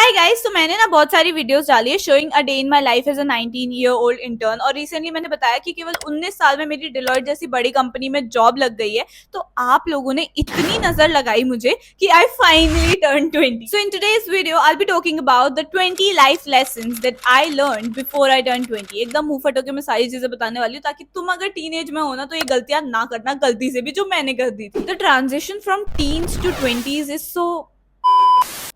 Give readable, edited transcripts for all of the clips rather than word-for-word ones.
Hi guys, तो मैंने ना बहुत सारी वीडियोस डाली है showing a day in my life as a 19 year old intern. और रिसेंटली मैंने बताया कि केवल 19 साल में मेरी डिलॉयट जैसी बड़ी कंपनी में जॉब लग गई है। तो आप लोगों ने इतनी नजर लगाई मुझे कि I finally turn 20। So in today's video I will be talking about the 20 life lessons that I learn before I turn 20। एकदम मुंह फटोके मैं सारी चीजें बताने वाली हूँ ताकि तुम अगर टीनेज में हो ना तो ये गलतियां ना करना गलती से भी, जो मैंने कर दी थी। The transition from teens to 20s is so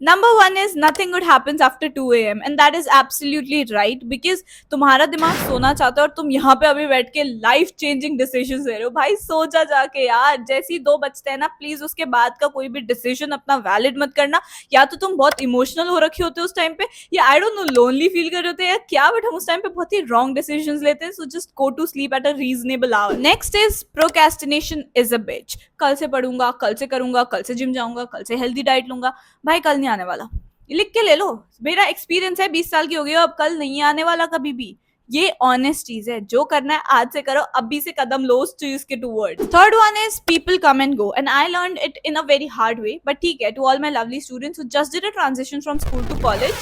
Number one is nothing good happens after 2 a.m. and that is absolutely right because तुम्हारा दिमाग सोना चाहता है और तुम यहाँ पे अभी बैठ के लाइफ चेंजिंग डिसीजन ले रहे हो। भाई सो जा जाके यार, जैसे ही 2 बजते हैं ना, प्लीज उसके बाद का कोई भी डिसीजन अपना वैलिड मत करना। या तो तुम बहुत इमोशनल हो रखे होते हो उस टाइम पे, या I don't know lonely feel कर रहे होते हैं या क्या, बट हम उस टाइम पे बहुत ही रॉन्ग डिसीजन लेते हैं। So just go to sleep at a reasonable hour. Next is procrastination is a bitch. कल से पढ़ूंगा, कल से करूंगा, कल से जिम जाऊंगा, कल से हेल्दी डाइट लूंगा। भाई कल नहीं आने वाला, लिख के ले लो। मेरा एक्सपीरियंस है, 20 साल की हो गई हो, अब कल नहीं आने वाला कभी भी। ये ऑनेस्ट चीज है, जो करना है आज से करो, अभी से कदम लो उस चीज के towards. Third one is people come and go and I learn it in a very hard way, but ठीक है, to all my lovely students who just did a transition from school to college,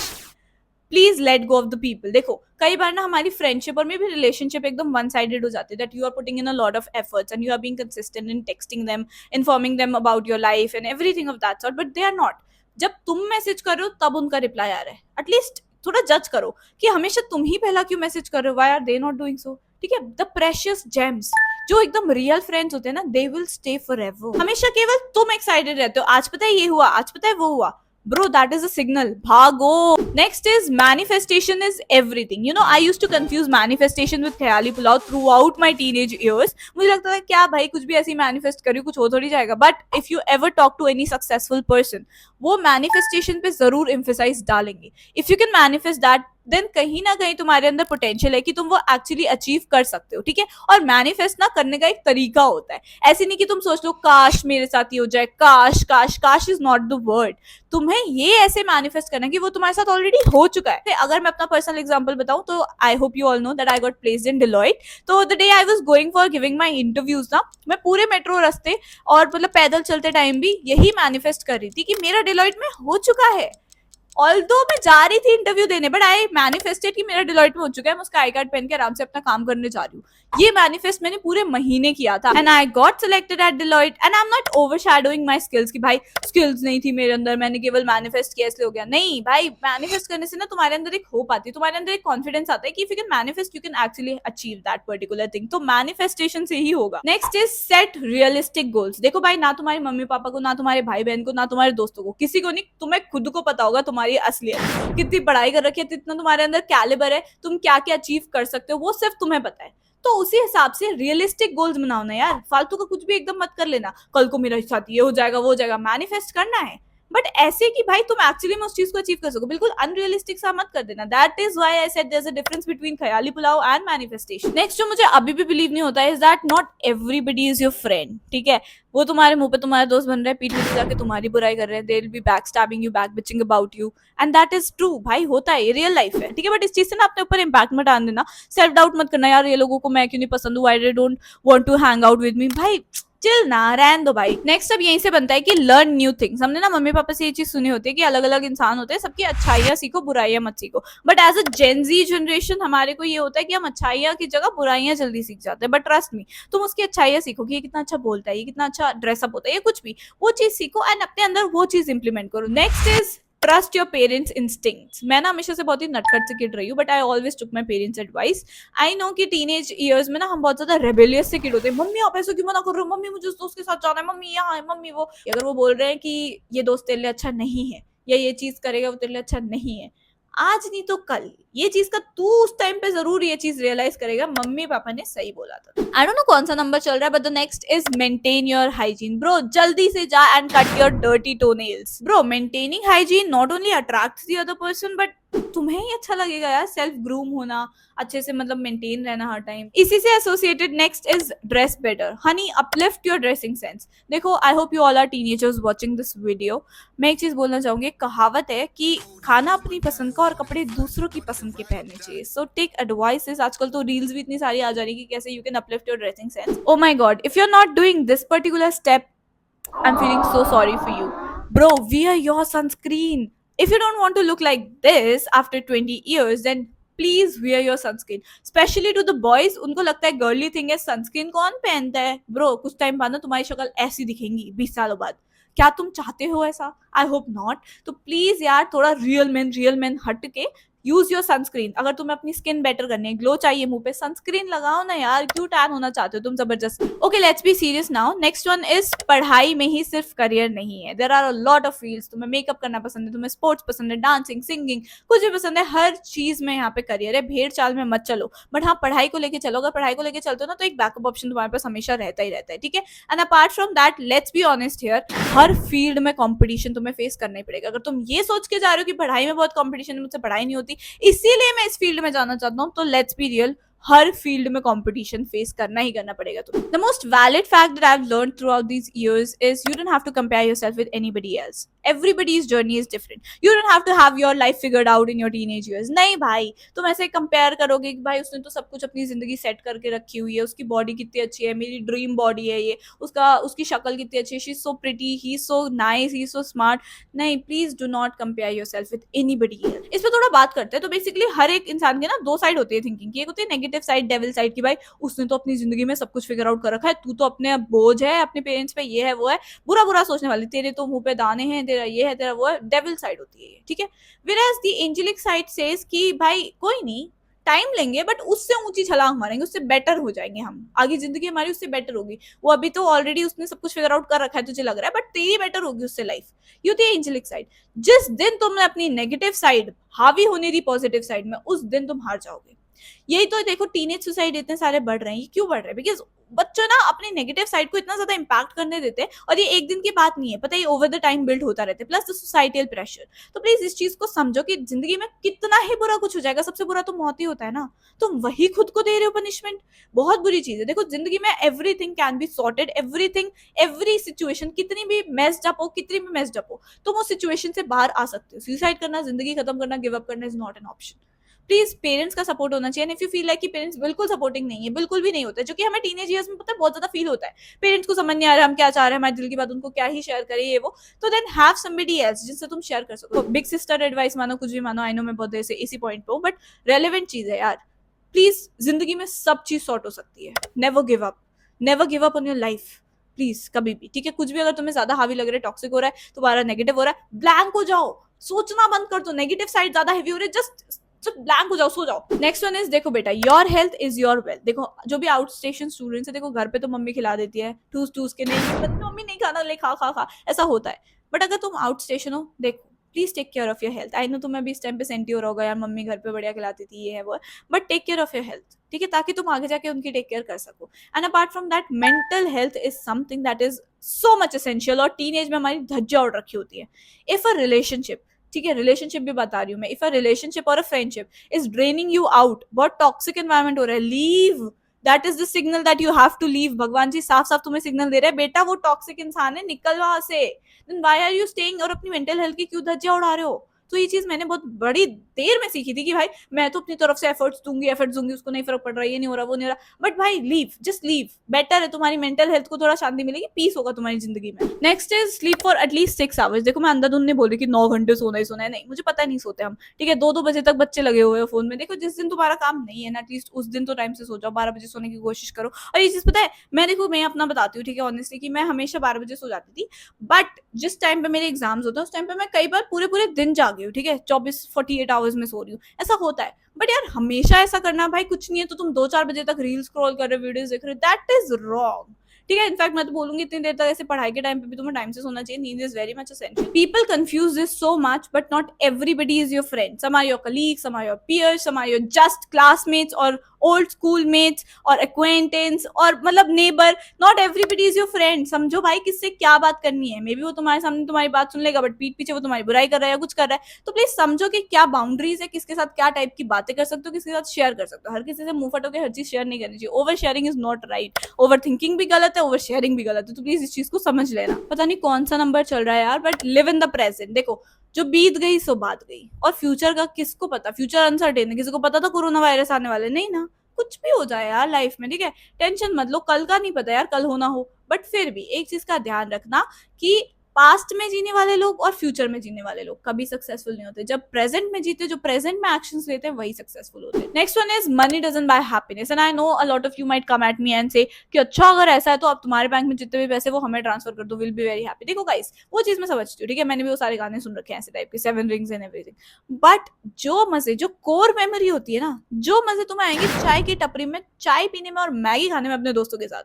please let go of the people. देखो कई बार ना हमारी friendship और में भी relationship एकदम वन साइडेड हो जाती है, that you are putting in a lot of efforts and you are being consistent in texting them, informing them about your life and everything of that sort, but they are not. जब तुम message कर रहे हो तब उनका reply आ रहा है, at least थोड़ा जज करो कि हमेशा तुम ही पहला क्यों मैसेज कर रहे हो, why are they not doing so. ठीक है, द प्रेशियस जेम्स जो एकदम रियल फ्रेंड्स होते हैं ना, दे विल स्टे फॉरएवर। हमेशा केवल तुम एक्साइटेड रहते हो, आज पता है ये हुआ, आज पता है वो हुआ, bro, that is a signal, bhago. Next is manifestation is everything. You know, I used to confuse manifestation with khayali pulao throughout my teenage years. मुझे लगता था क्या भाई कुछ भी ऐसे मैनिफेस्ट करी कुछ हो थोड़ी जाएगा। But if you ever talk to any successful person, वो मैनिफेस्टेशन पे जरूर एम्फेसाइज डालेंगे। If you can manifest that, then कहीं ना कहीं तुम्हारे अंदर पोटेंशियल है कि तुम वो एक्चुअली अचीव कर सकते हो। ठीक है, और मैनिफेस्ट ना करने का एक तरीका होता है, ऐसे नहीं कि तुम सोच लो काश मेरे साथ ही हो जाए, काश काश काश इज नॉट द वर्ड। तुम्हें ये ऐसे मैनिफेस्ट करना कि वो तुम्हारे साथ ऑलरेडी हो चुका है। अगर मैं अपना पर्सनल एग्जांपल बताऊं तो I hope you all know that I got placed in Deloitte. तो the day I was going for giving my interviews ना, मैं पूरे मेट्रो रास्ते और मतलब पैदल चलते टाइम भी यही मैनिफेस्ट कर रही थी कि मेरा डिलॉयट में हो चुका है। ऑल्दो मैं जा रही थी इंटरव्यू देने, बट आई मैनिफेस्टेड कि मेरा डिलॉयट में हो चुका है, मैं उसका आई कार्ड पहन के आराम से अपना काम करने जा रही हूँ। ये मैनिफेस्ट मैंने पूरे महीने किया था and I got selected eight Deloitte and I am not overshadowing my skills कि भाई स्किल्स नहीं थी मेरे अंदर, मैंने केवल मैनिफेस्ट किया इसलिए हो गया। नहीं भाई, मैनिफेस्ट करने से ना तुम्हारे अंदर एक होप आती है, तुम्हारे अंदर एक कॉन्फिडेंस आता है कि if you can manifest you can actually achieve that particular thing. तो मैनिफेस्टेशन से ही होगा। Next is set realistic goals. देखो भाई, ना तुम्हारे मम्मी पापा को, ना तुम्हारे भाई बहन को, ना तुम्हारे दोस्तों को, किसी को नहीं, तुम्हें खुद को पता होगा तुम्हारी असलियत, कितनी पढ़ाई कर रखी है, कितना तुम्हारे अंदर कैलिबर है, तुम क्या क्या अचीव कर सकते हो, वो सिर्फ तुम्हें पता है। तो उसी हिसाब से रियलिस्टिक गोल्स बनाओ ना यार, फालतू का कुछ भी एकदम मत कर लेना, कल को मेरे साथ ये हो जाएगा वो हो जाएगा। मैनिफेस्ट करना है बट ऐसे कि भाई तुम एक्चुअली में उस चीज को अचीव कर सको, बिल्कुल अनरियलिस्टिक सा मत कर देना। That is why I said there is a difference between ख्याली पुलाव एंड मैनिफेस्टेशन। नेक्स्ट जो मुझे अभी भी बिलीव नहीं होता है is that not everybody is your friend. ठीक है, वो तुम्हारे मुंह पे तुम्हारा दोस्त बन रहा है, पीठ पीछे जाके तुम्हारी बुराई कर रहे हैं, they will be back stabbing you, back bitching about you, and that is true. भाई होता है, ये रियल लाइफ है। ठीक है, बट इस चीज से ना अपने ऊपर इम्पैक्ट मत डाल देना, सेल्फ डाउट मत करना, यार ये लोगों को मैं क्यों नहीं पसंद हूँ, I don't want to hang out with me. भाई चिल ना, रहन दो भाई। नेक्स्ट अब यहीं से बनता है कि लर्न न्यू थिंग्स। हमने ना मम्मी पापा से ये चीज सुनी होती है कि अलग अलग इंसान होते हैं, सबकी अच्छाइयां सीखो बुराइयां मत सीखो। But as a Gen Z generation हमारे को ये होता है कि हम अच्छाइयां की जगह बुराइयां जल्दी सीख जाते हैं। बट ट्रस्ट मी, तुम उसकी अच्छाइयां सीखो कि ये कितना अच्छा बोलता है, ये कितना अच्छा ड्रेसअप होता है, ये कुछ भी, वो चीज सीखो एंड अपने अंदर वो चीज इंप्लीमेंट करो। Next is trust your parents instincts. मैं ना हमेशा से बहुत ही नटखट से किड रही हूँ, but I always took my parents advice. I know कि टीनेज ईयर्स में ना हम बहुत ज्यादा रेबेलियस से किड होते हैं, मम्मी आप ऐसे क्यों मना कर रहे हो, मम्मी मुझे उस दोस्त के साथ जाना है, मम्मी यहाँ है, मम्मी वो। अगर वो बोल रहे हैं कि ये दोस्त तेरे लिए अच्छा नहीं है या ये चीज करेगा वो तेरे लिए अच्छा नहीं है, आज नहीं तो कल ये चीज का तू उस टाइम पे जरूर ये चीज रियलाइज करेगा, मम्मी पापा ने सही बोला था। आई डोंट नो कौन सा नंबर चल रहा है, but the next is maintain your hygiene. Bro जल्दी से जा and cut your dirty toenails. Bro maintaining hygiene not only attracts the other person, but तुम्हें ही अच्छा लगेगा यार, सेल्फ ग्रूम होना, अच्छे से मतलब मेंटेन रहना हर टाइम। इसी से associated next is dress better. Honey uplift your dressing sense. देखो I hope you all are teenagers watching this video. मैं एक चीज बोलना चाहूंगी, एक कहावत है कि खाना अपनी पसंद का और कपड़े दूसरों की पसंद के पहनने चाहिए। So take advices. आजकल तो रील्स भी इतनी सारी आ जा रही है कि कैसे you can uplift your dressing sense. Oh my God, if you are not doing this particular step, I am feeling so sorry for you. Bro, wear your sunscreen. If you don't want to look like this after 20 years, then please wear your sunscreen. Specially to the boys, उनको लगता है girly thing है sunscreen, कौन पहनता है bro? कुछ time बाद ना तुम्हारी शक्ल ऐसी दिखेंगी 20 सालों बाद. क्या तुम चाहते हो ऐसा? I hope not. तो प्लीज यार थोड़ा रियल मैन हट के यूज योर सनस्क्रीन. अगर तुम्हें अपनी स्किन बेटर करनी है, ग्लो चाहिए मुंह पे, सनस्क्रीन लगाओ ना यार. क्यों टैन होना चाहते हो तुम जबरदस्त? Okay let's be serious now. Next one is पढ़ाई में ही सिर्फ करियर नहीं है. There are a lot of fields. तुम्हें मेकअप करना पसंद है, तुम्हें स्पोर्ट्स पसंद है, डांसिंग, सिंगिंग, कुछ भी पसंद है, हर चीज में यहाँ पे करियर है. भेड़ चाल में मत चलो, बट हाँ पढ़ाई को लेके चलो. अगर पढ़ाई को लेके चलते हो ना तो एक बैकअप ऑप्शन तुम्हारे पास हमेशा रहता ही रहता है, ठीक है? And apart from that let's be honest here, her field में कंपटीशन तुम्हें फेस करना ही पड़ेगा. अगर तुम ये सोच के जा रहे हो कि पढ़ाई में बहुत कंपटीशन है, मुझसे पढ़ाई नहीं होती, इसीलिए मैं इस फील्ड में जाना चाहता हूँ, तो लेट्स बी रियल, हर फील्ड में कंपटीशन फेस करना ही करना पड़ेगा. तो the most valid fact that I have learned throughout these years is you don't have to compare yourself with anybody else. Everybody's journey is different. You don't have to have your life figured out in your teenage years. नहीं भाई, तुम ऐसे compare करोगे कि भाई उसने तो सब कुछ अपनी जिंदगी सेट करके रखी हुई है, उसकी बॉडी कितनी अच्छी है, मेरी ड्रीम बॉडी है ये, उसकी शक्ल कितनी अच्छी है, she is so pretty, he is so nice, he is so smart. नहीं, please do not compare yourself with anybody else. इस पे थोड़ा बात करते हैं. तो बेसिकली हर एक इंसान के ना दो साइड होती है थिंकिंग की. एक होती है नेगेटिव साइड, डेविल साइड, कि भाई उसने तो अपनी जिंदगी में सब कुछ फिगर आउट कर रखा है, तू तो अपने बोझ है अपने पेरेंट्स पे, ये है वो है, बुरा बुरा सोचने वाली, तेरे तो मुंह पे दाने हैं, तेरा ये है तेरा वो है. डेविल साइड होती है, ठीक है? Whereas the angelic side says कि भाई कोई नहीं, टाइम लेंगे बट उससे ऊंची छलांग मारेंगे, उससे बेटर हो जाएंगे हम, आगे जिंदगी हमारी उससे बेटर होगी. वो अभी तो ऑलरेडी उसने सब कुछ फिगर आउट कर रखा है तुझे लग रहा है, बट तेरी बेटर होगी उससे life. You the angelic side. जिस दिन तुमने अपनी नेगेटिव साइड हावी होने दी पॉजिटिव साइड में, उस दिन तुम हार जाओगे. यही तो देखो टीनेज सुसाइड इतने सारे बढ़ रहे हैं. ये क्यों बढ़ रहे हैं? बिकॉज बच्चों ना अपनी नेगेटिव साइड को इतना ज्यादा इम्पैक्ट करने देते हैं, और ये एक दिन की बात नहीं है, पता है, ओवर द टाइम बिल्ड होता रहता है, प्लस द सोसाइटल प्रेशर. तो प्लीज इस चीज को समझो कि जिंदगी में कितना ही बुरा कुछ हो जाएगा, सबसे बुरा तो मौत ही होता है ना. तुम वही खुद को दे रहे हो पनिशमेंट. बहुत बुरी चीज है. देखो जिंदगी में everything can be sorted, everything, every situation, कितनी भी मेस्ड अप हो, कितनी भी मेस्ड अप हो, तुम उस सिचुएशन से बाहर आ सकते हो. सुसाइड करना, जिंदगी खत्म करना, गिव अप करना is not an option. Please parents का सपोर्ट होना चाहिए. इफ यू फील लाइक कि पेरेंट्स बिल्कुल सपोर्टिंग नहीं है, बिल्कुल भी नहीं होता है, जो कि हमें टीनेज ईयर्स में पता है बहुत ज्यादा फील होता है. पेरेंट्स को समझ नहीं आ रहा हम क्या चाह रहे हैं, हमारे दिल की बात उनको क्या ही शेयर करें, ये वो. तो देन हैव समबडी एल्स जिससे तुम शेयर कर सको. बिग सिस्टर एडवाइस मानो, कुछ भी मानो, आई नो मैं बहुत देर से इसी पॉइंट पे हूँ, बट रेलेवेंट चीज है यार. प्लीज जिंदगी में सब चीज सॉर्ट हो सकती है. Never give up, never give up on your life, please कभी भी, ठीक है? कुछ भी अगर तुम्हें ज्यादा हावी लग रहा है, टॉक्सिक हो रहा है, तुम्हारा नेगेटिव हो रहा है, ब्लैंक हो जाओ, सोचना बंद कर दो. नेगेटिव साइड ज्यादा हेवी हो रही है, जस्ट ब्लैंक हो जाओ, सो जाओ. नेक्स्ट वन इज, देखो बेटा, your health is your wealth. देखो जो भी आउट स्टेशन स्टूडेंट्स है, देखो घर पे तो मम्मी खिला देती है ठूस ठूस के, नहीं मम्मी नहीं खाना, ले खा खा खा, ऐसा होता है. बट अगर तुम आउट स्टेशन हो, देखो please take care of your health. I know तुम्हें अभी इस टाइम पे सेंटी हो रहा होगा यार, मम्मी घर पे बढ़िया खिलाती थी, ये है वो है, but take care of your health, ठीक है? ताकि तुम आगे जाके उनकी टेक केयर कर सको. And apart from that, mental health is something that is so much essential, और टीनेज में हमारी धज्जियां उड़ रखी होती है. इफ अ रिलेशनशिप, ठीक है, रिलेशनशिप भी बता रही हूँ मैं, इफ अ रिलेशनशिप और a friendship is draining you out, बहुत टॉक्सिक एनवायरमेंट हो रहा है, leave. That is the signal that you have to leave. भगवान जी साफ साफ तुम्हें सिग्नल दे रहे हैं, बेटा वो टॉक्सिक इंसान है, निकल वहां से. Then why are you staying, और अपनी मेंटल हेल्थ की क्यों धज्जियां उड़ा रहे हो? तो ये चीज मैंने बहुत बड़ी देर में सीखी थी कि भाई मैं तो अपनी तरफ से एफर्ट्स दूंगी, उसको नहीं फर्क पड़ रहा, ये नहीं हो रहा, वो नहीं हो रहा, बट भाई लीव, जस्ट लीव. बेटर है, तुम्हारी मेंटल हेल्थ को थोड़ा शांति मिलेगी, पीस होगा तुम्हारी जिंदगी में. Next is sleep for at least 6 hours. देखो मैं अंधाधुंध नहीं बोल रही कि 9 घंटे सोना ही सोना है, नहीं, मुझे पता नहीं सोते हम, ठीक है? 2-2 बजे तक बच्चे लगे हुए हैं फोन में. देखो जिस दिन तुम्हारा काम नहीं है ना, एटलीस्ट उस दिन तो टाइम से सो जाओ, 12 बजे सोने की कोशिश करो. और ये चीज पता है, मैं अपना बताती हूँ, ठीक है, ऑनेस्टली, कि मैं हमेशा 12 बजे सो जाती थी, बट जिस टाइम पे मेरे एग्जाम्स होते हैं उस टाइम पे मैं कई बार पूरे पूरे दिन जागी हूँ, ठीक है, 48 आवर्स में सो रही हूँ, ऐसा होता है. बट यार हमेशा ऐसा करना, भाई कुछ नहीं है तो तुम 2-4 बजे तक रील स्क्रॉल कर रहे हो, वीडियोस देख रहे हो, दैट इज रॉन्ग, ठीक है? इनफैक्ट मैं तो बोलूंगी इतनी देर तक ऐसे पढ़ाई के टाइम पे भी तुम्हें टाइम से सोना चाहिए. नींद is very much essential. People confuse this so much, but not everybody is your friend. Some are your colleagues, some are your peers, some are your just classmates और ओल्ड स्कूल मेट्स और acquaintance और मतलब neighbour. Not everybody is your friend. समझो भाई किससे क्या बात करनी है. मे बी वो तुम्हारे सामने तुम्हारी बात सुन लेगा, बट पीठ पीछे वो तुम्हारी बुराई कर रहा है या कुछ कर रहा है. तो प्लीज समझो कि क्या बाउंड्रीज है, किसके साथ क्या टाइप की बातें कर सकते हो, किसके साथ शेयर कर सकते हो. हर किसी से मुंह फटो के हर चीज शेयर नहीं करनी चाहिए. Over sharing is not right. Over thinking भी गलत है, ओवर शेयरिंग भी गलत है. तो प्लीज इस चीज को समझ लेना. पता नहीं कौन सा नंबर चल रहा है यार, but live in the present. देखो जो बीत गई सो बात गई, और फ्यूचर का किसको पता? फ्यूचर अनसर्टेन है. किसी को पता था कोरोना वायरस आने वाले? नहीं ना. कुछ भी हो जाए यार लाइफ में, ठीक है, टेंशन मत लो. कल का नहीं पता यार, कल होना हो. बट फिर भी एक चीज का ध्यान रखना कि पास्ट में जीने वाले लोग और फ्यूचर में जीने वाले लोग कभी सक्सेसफुल नहीं होते। जब प्रेजेंट में जीते, जो प्रेजेंट में एक्शंस लेते हैं, वही सक्सेसफुल होते हैं। Next one is money doesn't buy happiness, and I know a lot of you might come at me and say कि अच्छा अगर ऐसा है तो आप तुम्हारे बैंक में जितने भी पैसे वो हमें ट्रांसफर कर दो, विल बी वेरी हैप्पी। देखो गाइस, वो चीज मैं समझती हूँ, ठीक है, मैंने भी वो सारे गाने सुन रखे हैं ऐसे टाइप के, 7 रिंग्स एंड एवरीथिंग, बट जो मजे, जो कोर मेमोरी होती है ना, जो मजे तुम्हें आएंगे चाय की टपरी में चाय पीने में और मैगी खाने में अपने दोस्तों के साथ,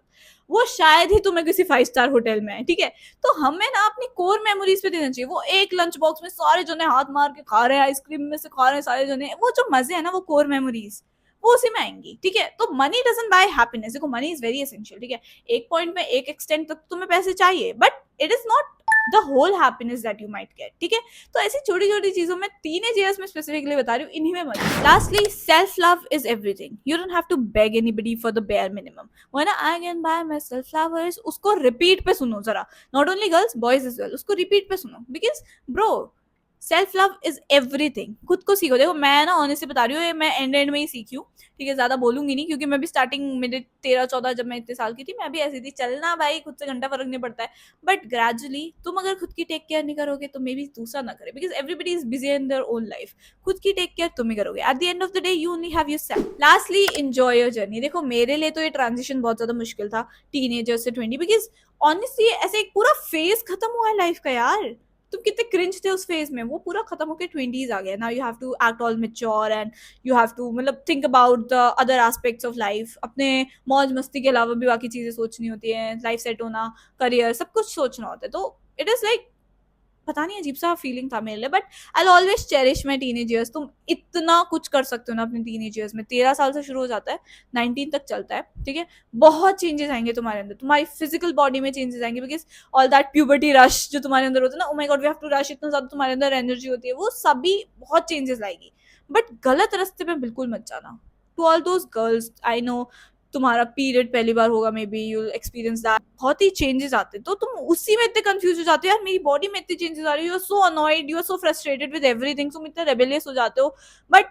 वो शायद ही तुम्हें किसी 5 स्टार होटल में है, ठीक है। तो हमें ना अपनी कोर मेमोरीज पे देना चाहिए। वो एक लंच बॉक्स में सारे जने हाथ मार के खा रहे हैं, आइसक्रीम में से खा रहे हैं सारे जने, वो जो मजे है ना, वो कोर मेमोरीज वो उसी में आएंगी, ठीक है। तो मनी डजंट बाय हैप्पीनेस। देखो, मनी इज वेरी एसेंशियल, ठीक है, एक पॉइंट में, एक एक्सटेंट तक तुम्हें पैसे चाहिए, but it is not the whole happiness that you might get, ठीक है। तो ऐसी छोटी छोटी चीजों में, टीनेज ईयर्स में स्पेसिफिकली बता रही हूँ, इन्हीं में मजा। Lastly, self love is everything. You don't have to beg anybody for the bare minimum. When I can buy myself flowers, उसको रिपीट पे सुनो जरा, not only girls, boys is well, उसको रिपीट पे सुनो, because bro, self love is everything. खुद को सीखो। देखो, मैं ना ऑनेस्टली बता रही हूँ, मैं एंड में ही सीखी हूँ, ठीक है, ज्यादा बोलूंगी नहीं, क्योंकि मैं भी स्टार्टिंग मेरे 13-14, जब मैं इतने साल की थी, मैं भी ऐसी थी, चलना भाई खुद से घंटा फर्क नहीं पड़ता है। बट ग्रेजुअली तुम अगर खुद की टेक केयर नहीं करोगे तो मे बी दूसरा ना करे, because everybody is busy in their own life. खुद की टेक केयर तुम ही करोगे। At the end of the day you only have yourself. Lastly, enjoy your journey. देखो, मेरे लिए तो ये ट्रांजिशन बहुत ज्यादा मुश्किल था, टीनेजर से 20, बिकॉज ऑनेस्टली ऐसे एक पूरा फेज खत्म हुआ है लाइफ का यार। तुम कितने क्रिंज थे उस फेज में, वो पूरा खत्म होकर 20s आ गया। Now you have to act all mature and you have to, मतलब, think about the other aspects of life. अपने मौज मस्ती के अलावा भी बाकी चीजें सोचनी होती है, लाइफ सेट होना, करियर, सब कुछ सोचना होता है। तो इट इज लाइक, पता नहीं, अजीब सा फीलिंग था मेरे लिए, but I always cherish my teenage years. तुम इतना कुछ कर सकते हो ना अपने टीनेज ईयर्स में। 13 साल से शुरू हो जाता है, 19 तक चलता है, ठीक है। बहुत चेंजेस आएंगे तुम्हारे अंदर, तुम्हारी फिजिकल बॉडी में चेंजेस आएंगे, because all that puberty rush जो तुम्हारे अंदर होता है ना, oh my God we have to rush, इतना ज्यादा तुम्हारे अंदर एनर्जी होती है, वो सभी बहुत चेंजेस लाएगी। बट गलत रास्ते में बिल्कुल मत जाना। To all those girls, I know तुम्हारा पीरियड पहली बार होगा, maybe you experience that, बहुत ही चेंजेस आते हैं, तो तुम उसी में इतने कंफ्यूज हो जाते हो, यार मेरी बॉडी में इतनी चेंजेस आ रही है, you are so annoyed, you are so frustrated with everything, तुम इतने रेबेलियस हो जाते हो। बट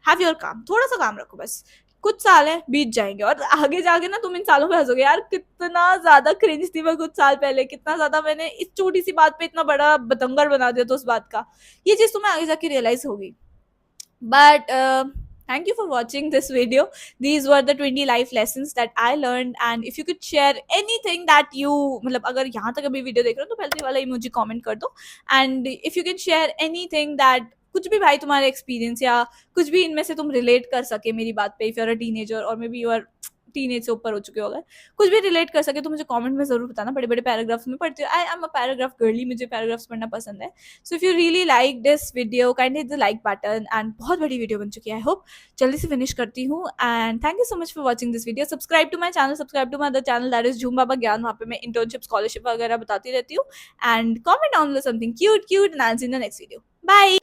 हैव योर काम, थोड़ा सा काम रखो बस। कुछ साल है, बीत जाएंगे, और आगे जाके ना तुम इन सालों में हंसोगे, यार कितना ज्यादा क्रिंज थी मैं कुछ साल पहले, कितना ज्यादा मैंने इस छोटी सी बात पे इतना बड़ा बतंगर बना दिया था उस बात का। ये चीज तुम्हें आगे जाके रियलाइज होगी। But thank you for watching this video. These were the 20 life lessons that I learned, and if you could share anything that you, मतलब अगर यहाँ तक अभी वीडियो देख रहे हो तो पहले वाला इमोजी कमेंट कर दो। And if you can share anything that, कुछ भी भाई तुम्हारे एक्सपीरियंस या कुछ भी इनमें से तुम रिलेट कर सके मेरी बात पे, if you are a teenager और maybe you are teenage से ऊपर हो चुके हो, अगर कुछ भी रिलेट कर सके तो मुझे कमेंट में जरूर बताना। बड़े बड़े पैराग्राफ्स में पढ़ती हूँ, I am a paragraph girly, मुझे पैराग्राफ्स पढ़ना पसंद है। So if you really like this video, kindly hit the like button. And बहुत बड़ी वीडियो बन चुकी है, आई होप जल्दी से फिनिश करती हूँ। And thank you so much for watching this video. Subscribe to my channel, subscribe to my other channel that is Jhoom Baba ज्ञान, वहाँ पे मैं इंटर्नशिप, स्कॉलरशिप वगैरह बताती रहती हूँ। And comment down something cute cute, and I will see in the next video. Bye.